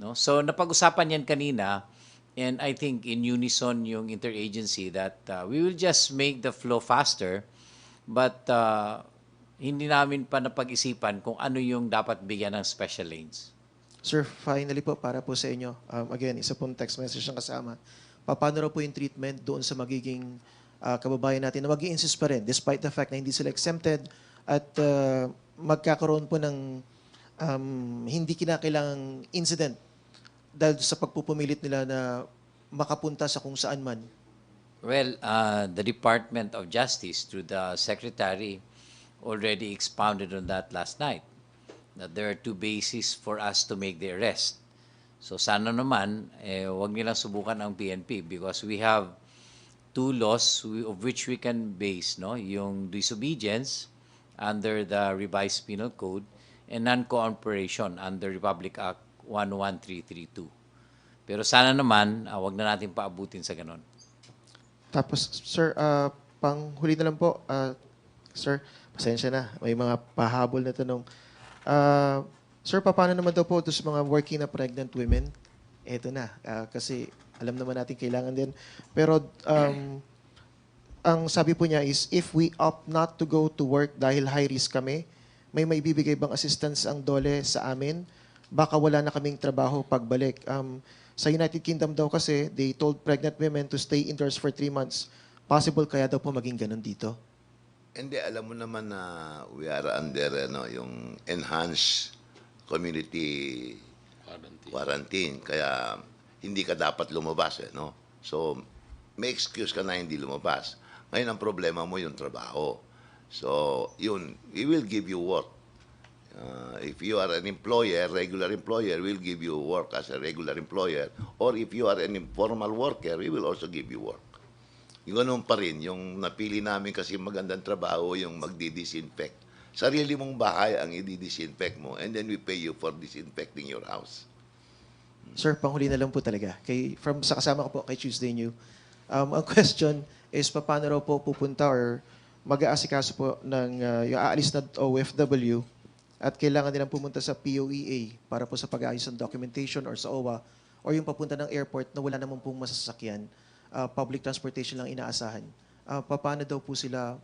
Speaker 7: No? So napag-usapan yan kanina, and I think in unison yung interagency that we will just make the flow faster, but hindi namin pa napag-isipan kung ano yung dapat bigyan ng special lanes.
Speaker 5: Sir, finally po, para po sa inyo, again, isa pong text message ang kasama. paano raw po yung treatment doon sa magiging kababayan natin na mag-i-insist pa rin despite the fact na hindi sila exempted at magkakaroon po ng hindi kinakailangang incident dahil sa pagpupumilit nila na makapunta sa kung saan man.
Speaker 7: Well, the Department of Justice, through the Secretary, already expounded on that last night, that there are two bases for us to make the arrest. So sana naman, wag nilang subukan ang PNP because we have two laws of which we can base, no? Yung disobedience under the revised penal code and non-cooperation under Republic Act 11332. Pero sana naman, wag na natin paabutin sa ganon.
Speaker 5: Tapos, sir, panghuli na lang po, sir, pasensya na, may mga pahabol na tanong. Sir, paano naman daw po ito sa mga working na pregnant women? Eto na, kasi alam naman natin kailangan din. Pero ang sabi po niya is, if we opt not to go to work dahil high risk kami, may maibibigay bang assistance ang DOLE sa amin? Baka wala na kaming trabaho pagbalik. Sa United Kingdom daw kasi, they told pregnant women to stay indoors for 3 months. Possible kaya daw po maging ganun dito?
Speaker 4: Hindi, alam mo naman na we are under yung enhanced community quarantine. Kaya hindi ka dapat lumabas. No? So, may excuse ka na hindi lumabas. Ngayon, ang problema mo yung trabaho. So, yun, we will give you work. If you are an employer, regular employer, we'll give you work as a regular employer. Or if you are an informal worker, we will also give you work. Yung ganun pa rin, yung napili namin kasi magandang trabaho, yung magdi-disinfect. Sarili mong bahay ang i-disinfect mo and then we pay you for disinfecting your house.
Speaker 5: Sir, panghuli na lang po talaga. Sa kasama ko po kay Tuesday New, ang question is paano raw po pupunta or mag-aasikaso po ng yung aalis na OFW at kailangan nilang pumunta sa POEA para po sa pag-aayos ng documentation or sa OWA or yung papunta ng airport na wala naman pong masasakyan, public transportation lang inaasahan. Paano daw po sila,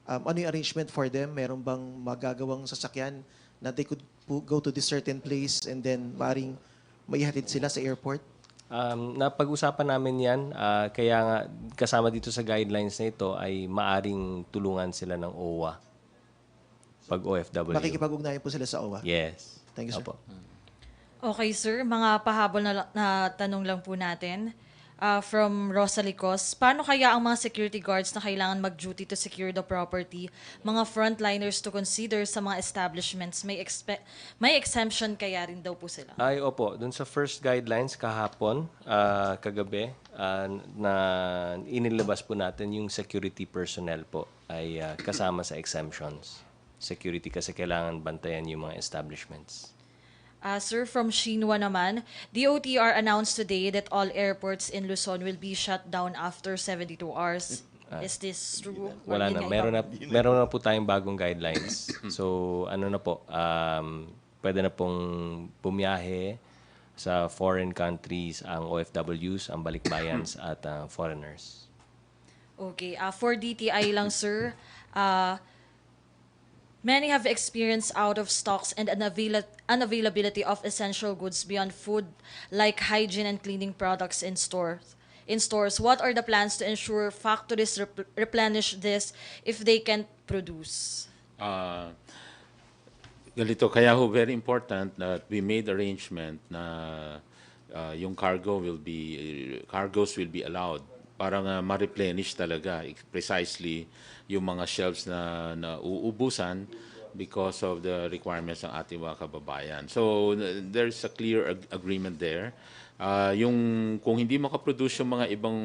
Speaker 5: ano yung arrangement for them? Meron bang magagawang sasakyan na they could go to this certain place and then maaaring maihatid sila sa airport?
Speaker 1: Napag-usapan namin yan, kaya nga kasama dito sa guidelines na ito ay maaring tulungan sila ng OWA pag OFW.
Speaker 5: Makikipag-ugnayan po sila sa OWA?
Speaker 1: Yes.
Speaker 5: Thank you, sir.
Speaker 1: Opo.
Speaker 2: Okay, sir. Mga pahabol na tanong lang po natin. From Rosalicos, paano kaya ang mga security guards na kailangan mag-duty to secure the property, mga frontliners to consider sa mga establishments, may exemption kaya rin daw po sila?
Speaker 1: Ay, opo. Dun sa first guidelines kahapon, kagabi, na inilabas po natin yung security personnel po ay kasama sa exemptions. Security kasi kailangan bantayan yung mga establishments.
Speaker 2: Sir, from Shinwa naman, DOTR announced today that all airports in Luzon will be shut down after 72 hours. Is this true? Or
Speaker 1: Wala na.
Speaker 2: yun
Speaker 1: Meron na po tayong bagong guidelines. So, ano na po, pwede na pong bumiyahe sa foreign countries ang OFWs, ang balikbayans at foreigners.
Speaker 2: Okay. For DTI lang, sir, many have experienced out of stocks and unavailability of essential goods beyond food, like hygiene and cleaning products in stores. What are the plans to ensure factories replenish this if they can't produce?
Speaker 6: Ganito, kaya ho very important that we made arrangement na yung cargos will be allowed para nga ma-replenish talaga precisely yung mga shelves na uubusan because of the requirements ng ating mga kababayan. So there's a clear agreement there. Kung hindi makaproduce yung mga ibang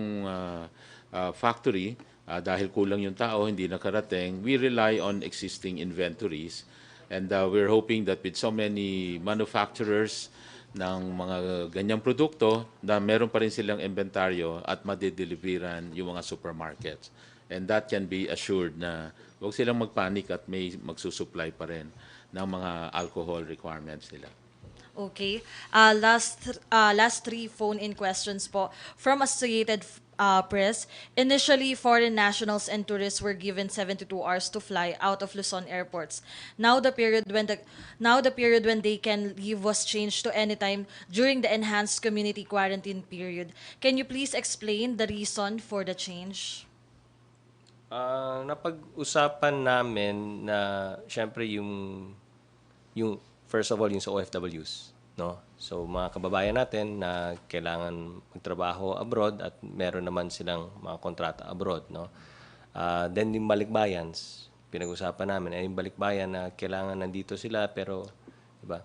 Speaker 6: factory dahil kulang yung tao, hindi nakarating, we rely on existing inventories. And we're hoping that with so many manufacturers ng mga ganyang produkto na meron pa rin silang inventaryo at madideliveran yung mga supermarkets. And that can be assured na huwag silang magpanik at may magsusupply pa rin ng mga alcohol requirements nila.
Speaker 2: Okay. Last three phone-in questions po. From Associated Press, initially foreign nationals and tourists were given 72 hours to fly out of Luzon airports. Now the period when they can leave was changed to anytime during the enhanced community quarantine period. Can you please explain the reason for the change?
Speaker 1: Napag-usapan namin na syempre yung first of all yung sa OFWs, no? So mga kababayan natin na kailangan magtrabaho abroad at meron naman silang mga kontrata abroad, no? Then yung balikbayans, pinag-usapan namin ay yung balikbayan na kailangan nandito sila pero di ba?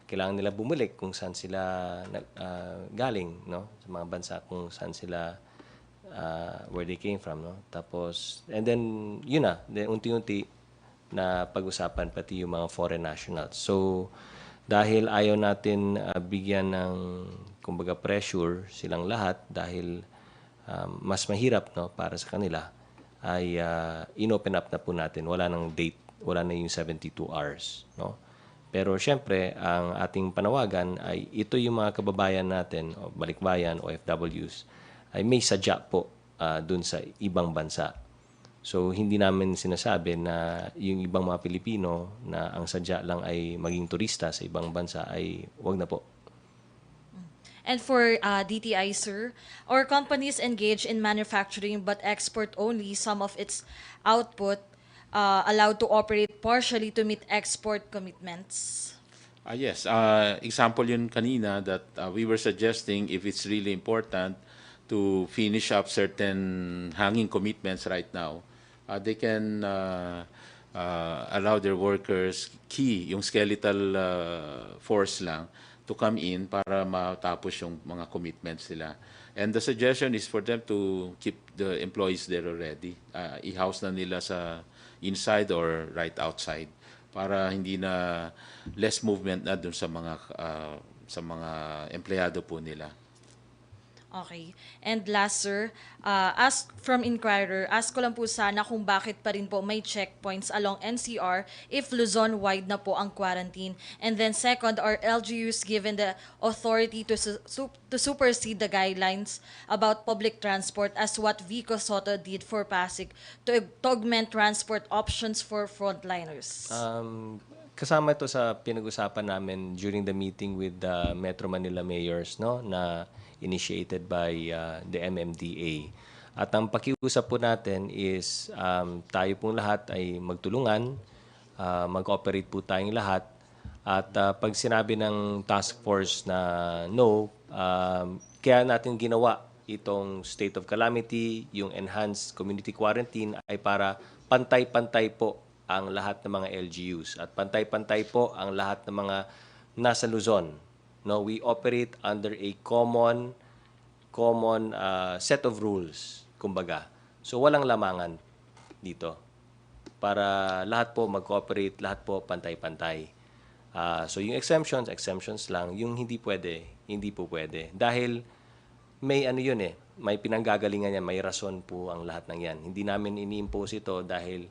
Speaker 1: Kailangan nila bumalik kung saan sila galing, no? Sa mga bansa kung saan sila where they came from, no? Tapos and then yun na, then unti-unti na pag-usapan pati yung mga foreign nationals. So dahil ayaw natin bigyan ng kumbaga pressure silang lahat dahil mas mahirap, no, para sa kanila ay inopen up na po natin. Wala nang date, wala na yung 72 hours, no? Pero syempre, ang ating panawagan ay ito yung mga kababayan natin, o balikbayan, OFWs, ay may sadya po dun sa ibang bansa. So, hindi namin sinasabi na yung ibang mga Pilipino na ang sadya lang ay maging turista sa ibang bansa ay wag na po.
Speaker 2: And for DTI, sir, our companies engage in manufacturing but export only some of its output allowed to operate partially to meet export commitments.
Speaker 6: Yes, example yun kanina that we were suggesting if it's really important to finish up certain hanging commitments right now, they can allow their workers, yung skeletal force lang, to come in para matapos yung mga commitments nila. And the suggestion is for them to keep the employees there already. I-house na nila sa inside or right outside para hindi na less movement na dun sa mga empleyado po nila.
Speaker 2: Okay. And last, sir, ask from Inquirer, ask ko lang po sana kung bakit pa rin po may checkpoints along NCR if Luzon-wide na po ang quarantine. And then second, are LGUs given the authority to supersede the guidelines about public transport as what Vico Soto did for Pasig to augment transport options for frontliners?
Speaker 1: Kasama ito sa pinag-usapan namin during the meeting with the Metro Manila mayors, no, na initiated by the MMDA. At ang pakiusap po natin is tayo pong lahat ay magtulungan, mag-cooperate po tayong lahat. At pag sinabi ng task force na no, kaya natin ginawa itong state of calamity, yung enhanced community quarantine ay para pantay-pantay po ang lahat ng mga LGUs at pantay-pantay po ang lahat ng mga nasa Luzon. No, we operate under a common set of rules, kumbaga. So walang lamangan dito. Para lahat po mag-cooperate, lahat po pantay-pantay. So yung exemptions lang, yung hindi po pwede. Dahil may may pinanggagalingan yan, may rason po ang lahat ng yan. Hindi namin ini-impose ito dahil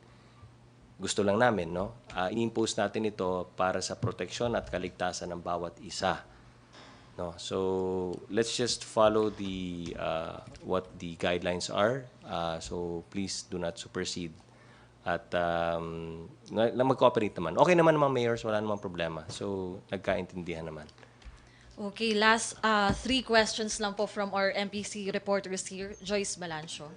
Speaker 1: gusto lang namin, no? Ini-impose natin ito para sa proteksyon at kaligtasan ng bawat isa. No, so let's just follow the what the guidelines are. So please do not supersede. At mag-cooperate naman. Okay naman mga mayors, wala namang problema. So nagkaintindihan naman.
Speaker 2: Okay, last 3 questions lang po from our MPC reporters here. Joyce Balancio.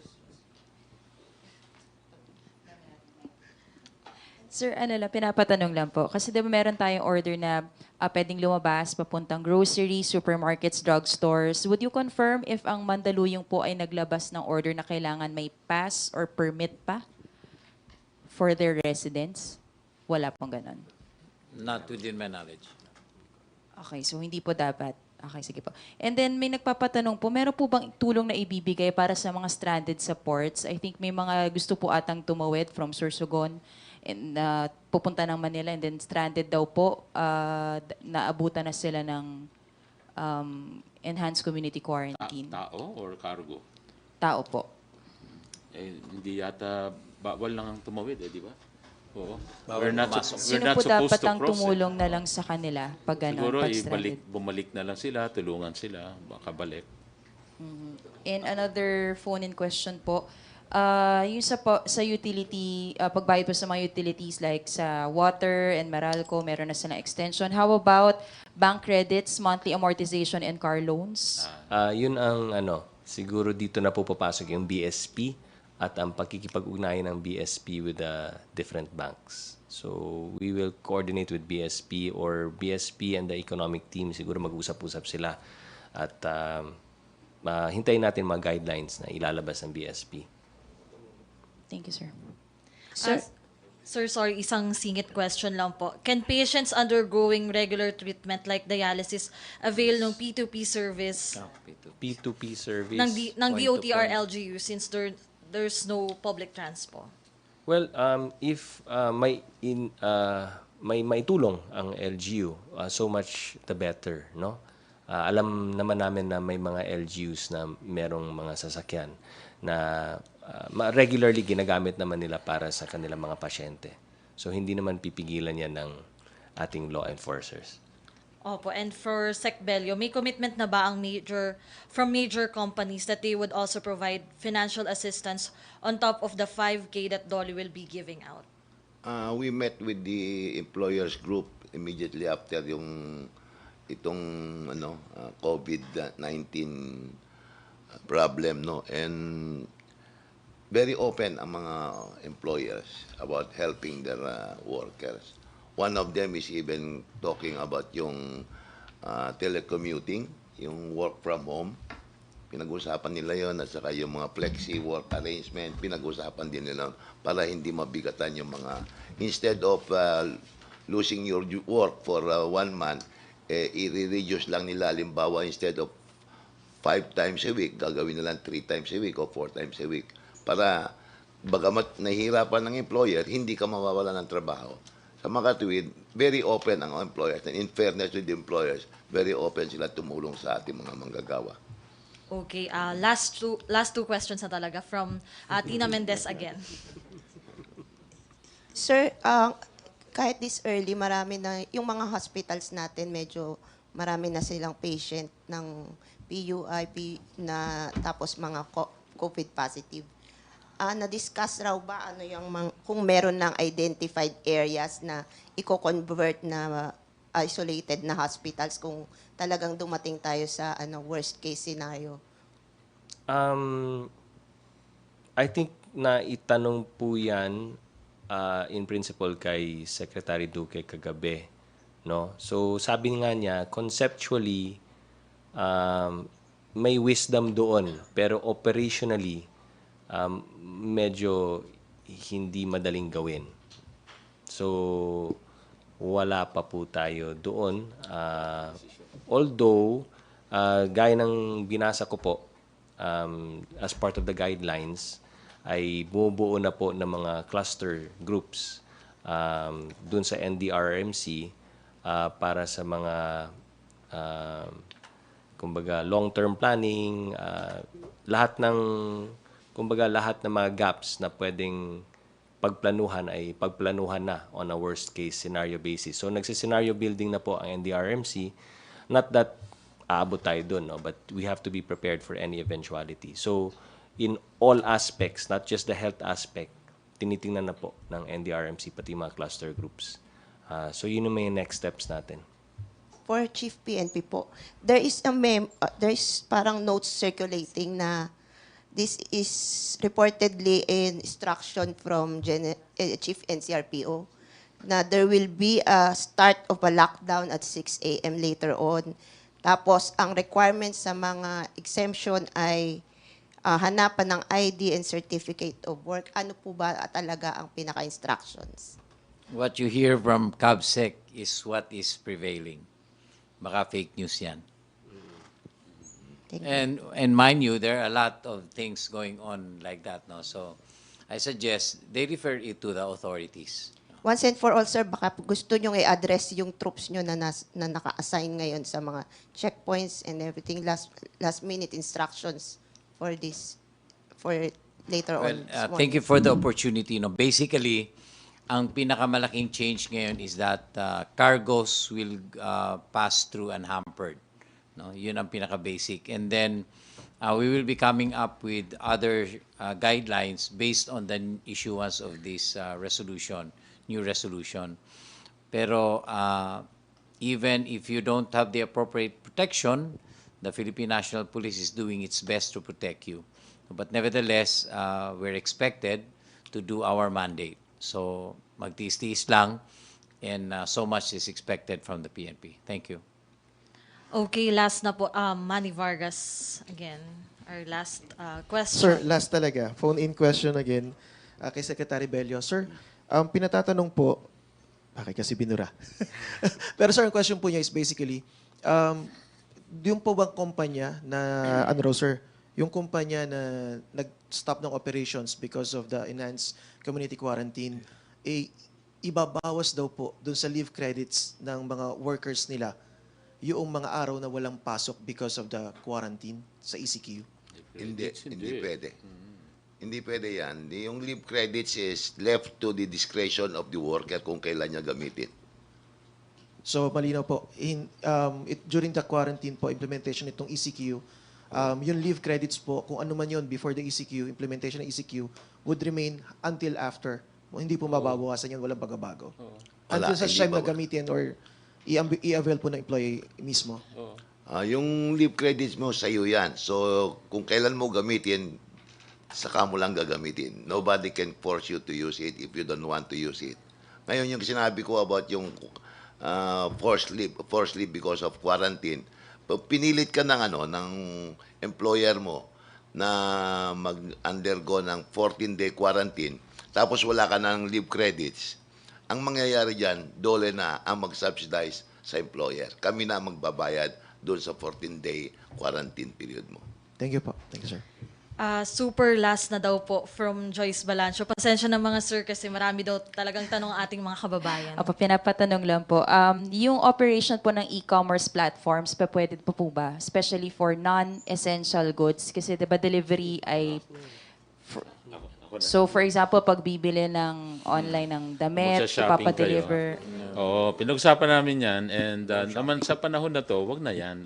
Speaker 3: Sir, pinapatanong lang po. Kasi diba meron tayong order na pwedeng lumabas papuntang grocery, supermarkets, drugstores. Would you confirm if ang Mandaluyong po ay naglabas ng order na kailangan may pass or permit pa for their residents? Wala pong ganon.
Speaker 7: Not within my knowledge.
Speaker 3: Okay, so hindi po dapat. Okay, sige po. And then may nagpapatanong po, meron po bang tulong na ibibigay para sa mga stranded sa ports? I think may mga gusto po atang tumawid from Sorsogon and pupunta ng Manila and then stranded daw po, naabutan na sila ng enhanced community quarantine.
Speaker 6: Tao or cargo?
Speaker 3: Tao po.
Speaker 6: Hindi yata bawal lang ang tumawid, di ba? Oo.
Speaker 7: Bawal pumasok.
Speaker 3: Sino po dapat ang tumulong na lang sa kanila pag
Speaker 6: Siguro
Speaker 3: pag stranded?
Speaker 6: bumalik na lang sila, tulungan sila, baka balik.
Speaker 3: And another phone-in question po, yung sa utility, pagbayad po sa mga utilities like sa water and Meralco, meron na silang extension. How about bank credits, monthly amortization, and car loans?
Speaker 1: Yun ang siguro dito na po papasok yung BSP at ang pagkikipag-ugnayan ng BSP with the different banks. So we will coordinate with BSP or BSP and the economic team, siguro mag-usap-usap sila at hintayin natin mga guidelines na ilalabas ng BSP.
Speaker 3: Thank you, sir.
Speaker 2: Sir, sir, sorry, isang singit question lang po. Can patients undergoing regular treatment like dialysis avail ng P2P service
Speaker 1: P2P service.
Speaker 2: ng
Speaker 7: Point to
Speaker 2: DOTR
Speaker 7: point.
Speaker 2: LGU since there's no public transport?
Speaker 1: Well, if may maitulong ang LGU, so much the better, no? Alam naman namin na may mga LGUs na merong mga sasakyan na regularly ginagamit naman nila para sa kanilang mga pasyente. So hindi naman pipigilan yan ng ating law enforcers.
Speaker 2: Opo, and for Secbelio, may commitment na ba ang major companies that they would also provide financial assistance on top of the 5K that Dolly will be giving out?
Speaker 4: We met with the employers group immediately after itong COVID-19 problem, no, and very open ang mga employers about helping their workers. One of them is even talking about yung telecommuting, yung work from home. Pinag-usapan nila yon at saka yung mga flexi work arrangement, pinag-usapan din nila para hindi mabigatan yung mga, instead of losing your work for 1 month, i-reduce lang nila, halimbawa instead of 5 times a week, gagawin nila 3 times a week o 4 times a week. Para bagamat nahihirapan ng employer, hindi ka mawawala ng trabaho. Sa makatuwid, very open ang employers. And in fairness to the employers, very open sila tumulong sa ating mga manggagawa.
Speaker 2: Okay, last two questions na talaga from Tina Mendez again.
Speaker 8: Sir, kahit this early, marami na, yung mga hospitals natin, medyo marami na silang patient ng PUI, tapos mga COVID positive. Na-discuss raw ba kung meron ng identified areas na i-convert na isolated na hospitals kung talagang dumating tayo sa worst case scenario?
Speaker 1: I think na itanong po yan in principle kay Secretary Duque kagabi, no? So sabi nga niya, conceptually may wisdom doon, pero operationally medyo hindi madaling gawin. So wala pa po tayo doon. Although gaya ng binasa ko po, as part of the guidelines, ay bumubuo na po ng mga cluster groups dun sa NDRRMC para sa mga kumbaga long-term planning, lahat ng mga gaps na pwedeng pagplanuhan ay pagplanuhan na on a worst case scenario basis. So nagsi-scenario building na po ang NDRRMC. Not that aabot tayo doon, no? But we have to be prepared for any eventuality. So in all aspects, not just the health aspect, tinitingnan na po ng NDRRMC pati mga cluster groups. So yun yung mga next steps natin.
Speaker 8: For Chief PNP po, there is parang notes circulating na this is reportedly an instruction from Chief NCRPO na there will be a start of a lockdown at 6 a.m. later on. Tapos, ang requirements sa mga exemption ay hanapan ng ID and certificate of work. Ano po ba talaga ang pinaka-instructions?
Speaker 7: What you hear from CABSEC is what is prevailing. Baka fake news yan.
Speaker 8: Thank you.
Speaker 7: And mind you, there are a lot of things going on like that, no? So I suggest they refer it to the authorities.
Speaker 8: Once and for all, sir, baka gusto nyo i-address yung troops nyo na naka-assign ngayon sa mga checkpoints and everything, last minute instructions for this, for later
Speaker 7: Well,
Speaker 8: on.
Speaker 7: thank you for the opportunity. No, basically, ang pinakamalaking change ngayon is that cargos will pass through unhampered. No, yun ang pinaka-basic. And then we will be coming up with other guidelines based on the issuance of this new resolution. Pero even if you don't have the appropriate protection, the Philippine National Police is doing its best to protect you. But nevertheless, we're expected to do our mandate. So magtiis-tiis lang, and so much is expected from the PNP. Thank you.
Speaker 2: Okay, last na po. Manny Vargas again. Our last question.
Speaker 5: Sir, last talaga. Phone-in question again kay Secretary Bello. Sir, pinatatanong po, bakit kasi binura? Pero sir, ang question po niya is basically, yung po bang kumpanya na, ano raw sir, yung kumpanya na nag-stop ng operations because of the enhanced community quarantine, ibabawas daw po dun sa leave credits ng mga workers nila yung mga araw na walang pasok because of the quarantine sa ECQ?
Speaker 4: Hindi pwede. Hindi pwede yan. Yung leave credits is left to the discretion of the worker kung kailan niya gamitin.
Speaker 5: So malinaw po, during the quarantine po, implementation itong ECQ, yung leave credits po, kung ano man yun before the ECQ, implementation ng ECQ, would remain until after. Hindi po mababawasan yan, walang pagbabago. Until sa
Speaker 4: Hindi
Speaker 5: time na
Speaker 4: ba-
Speaker 5: gamitin or i-avail po ng employee mismo.
Speaker 4: Yung leave credits mo, sa'yo yan. So, kung kailan mo gamitin, saka mo lang gagamitin. Nobody can force you to use it if you don't want to use it. Ngayon, yung sinabi ko about yung forced leave because of quarantine, pinilit ka ng employer mo na mag-undergo ng 14-day quarantine, tapos wala ka ng leave credits, ang mangyayari dyan, dole na ang mag-subsidize sa employer. Kami na magbabayad doon sa 14-day quarantine period mo.
Speaker 5: Thank you po. Thank you, sir.
Speaker 2: Super last na daw po from Joyce Balancho. Pasensya na mga sir kasi marami daw talagang tanong ating mga kababayan.
Speaker 3: Opo, pinapatanong lang po. Yung operation po ng e-commerce platforms, pwede po ba? Especially for non-essential goods. Kasi diba delivery ay... So for example, pag bibili ng online ng damit,
Speaker 6: Magsa-shopping
Speaker 3: ipapadeliver.
Speaker 6: Oo, pinag-usapan namin yan, and naman sa panahon na to, wag na yan.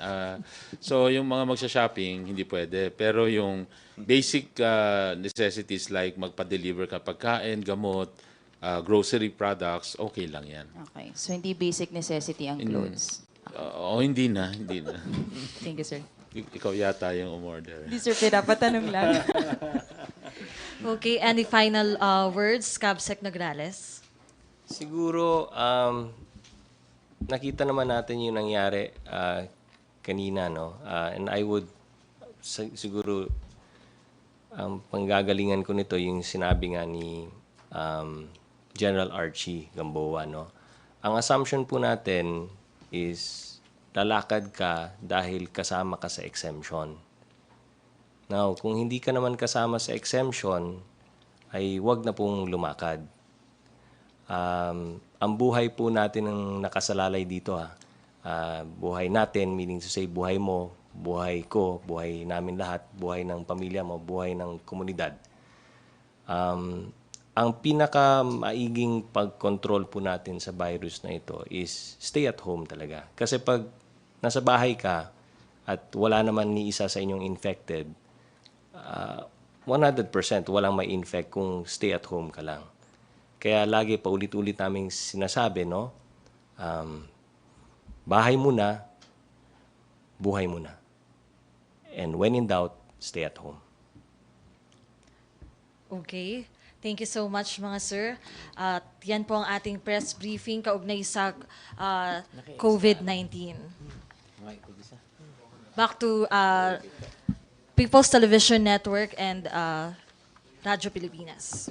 Speaker 6: So yung mga magsha-shopping, hindi pwede. Pero yung basic necessities like magpa-deliver ka pagkain, gamot, grocery products, okay lang yan.
Speaker 3: Okay. So hindi basic necessity ang clothes.
Speaker 6: Hindi na, hindi na.
Speaker 3: Thank you, sir.
Speaker 6: Ikaw yata yung umorder.
Speaker 3: Hindi, sir. Pinapatanong lang.
Speaker 2: Okay, any final words, Cabsec Nograles?
Speaker 1: Siguro, nakita naman natin yung nangyari kanina, no? And I would, siguro, panggagalingan ko nito yung sinabi nga ni General Archie Gamboa, no? Ang assumption po natin is lalakad ka dahil kasama ka sa exemption. Now, kung hindi ka naman kasama sa exemption, ay wag na pong lumakad. Ang buhay po natin ang nakasalalay dito. Buhay natin, meaning to say buhay mo, buhay ko, buhay namin lahat, buhay ng pamilya mo, buhay ng komunidad. Ang pinaka-maiging pag-control po natin sa virus na ito is stay at home talaga. Kasi pag nasa bahay ka at wala naman ni isa sa inyong infected, 100% walang may infect kung stay at home ka lang. Kaya lagi paulit-ulit naming sinasabi, no? Bahay muna, buhay muna. And when in doubt, stay at home.
Speaker 2: Okay. Thank you so much mga sir. At yan po ang ating press briefing kaugnay sa COVID-19. Back to People's Television Network and Radyo Pilipinas.